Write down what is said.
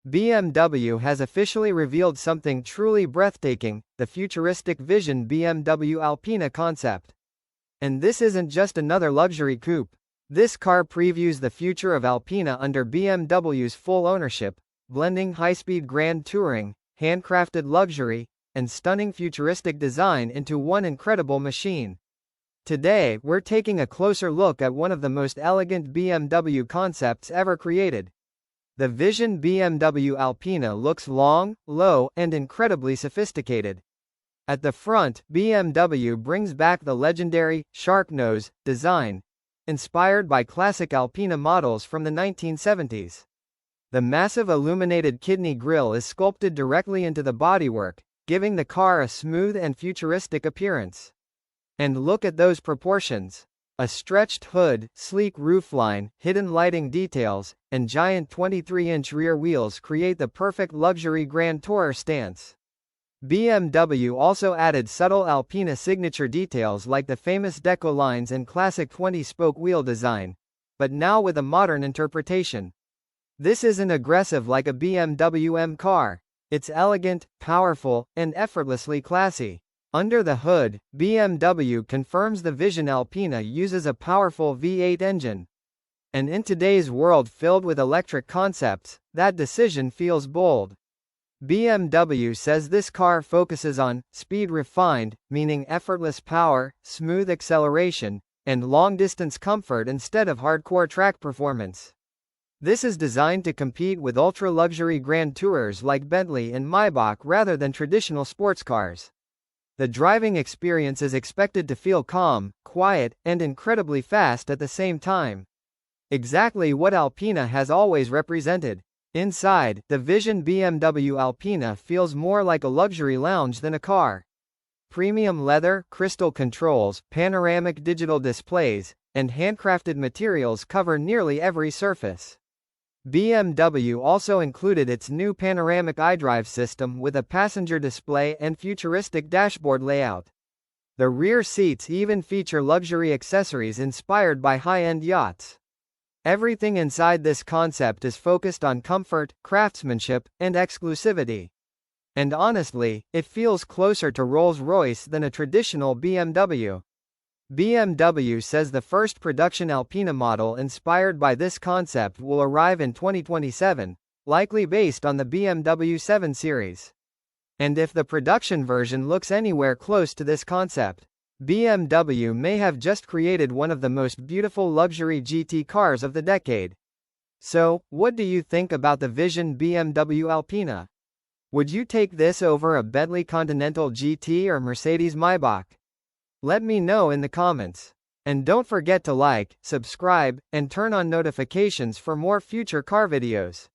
BMW has officially revealed something truly breathtaking, the futuristic Vision BMW ALPINA concept. And this isn't just another luxury coupe. This car previews the future of Alpina under BMW's full ownership, blending high-speed grand touring, handcrafted luxury, and stunning futuristic design into one incredible machine. Today, we're taking a closer look at one of the most elegant BMW concepts ever created. The Vision BMW ALPINA looks long, low, and incredibly sophisticated. At the front, BMW brings back the legendary shark nose design, inspired by classic Alpina models from the 1970s. The massive illuminated kidney grille is sculpted directly into the bodywork, giving the car a smooth and futuristic appearance. And look at those proportions. A stretched hood, sleek roofline, hidden lighting details, and giant 23-inch rear wheels create the perfect luxury grand tourer stance. BMW also added subtle Alpina signature details like the famous deco lines and classic 20-spoke wheel design, but now with a modern interpretation. This isn't aggressive like a BMW M car. It's elegant, powerful, and effortlessly classy. Under the hood, BMW confirms the Vision ALPINA uses a powerful V8 engine. And in today's world filled with electric concepts, that decision feels bold. BMW says this car focuses on speed refined, meaning effortless power, smooth acceleration, and long-distance comfort instead of hardcore track performance. This is designed to compete with ultra-luxury grand tourers like Bentley and Maybach rather than traditional sports cars. The driving experience is expected to feel calm, quiet, and incredibly fast at the same time. Exactly what Alpina has always represented. Inside, the Vision BMW ALPINA feels more like a luxury lounge than a car. Premium leather, crystal controls, panoramic digital displays, and handcrafted materials cover nearly every surface. BMW also included its new panoramic iDrive system with a passenger display and futuristic dashboard layout. The rear seats even feature luxury accessories inspired by high-end yachts. Everything inside this concept is focused on comfort, craftsmanship, and exclusivity. And honestly, it feels closer to Rolls-Royce than a traditional BMW. BMW says the first production Alpina model inspired by this concept will arrive in 2027, likely based on the BMW 7 Series. And if the production version looks anywhere close to this concept, BMW may have just created one of the most beautiful luxury GT cars of the decade. So, what do you think about the Vision BMW ALPINA? Would you take this over a Bentley Continental GT or Mercedes Maybach? Let me know in the comments. And don't forget to like, subscribe, and turn on notifications for more future car videos.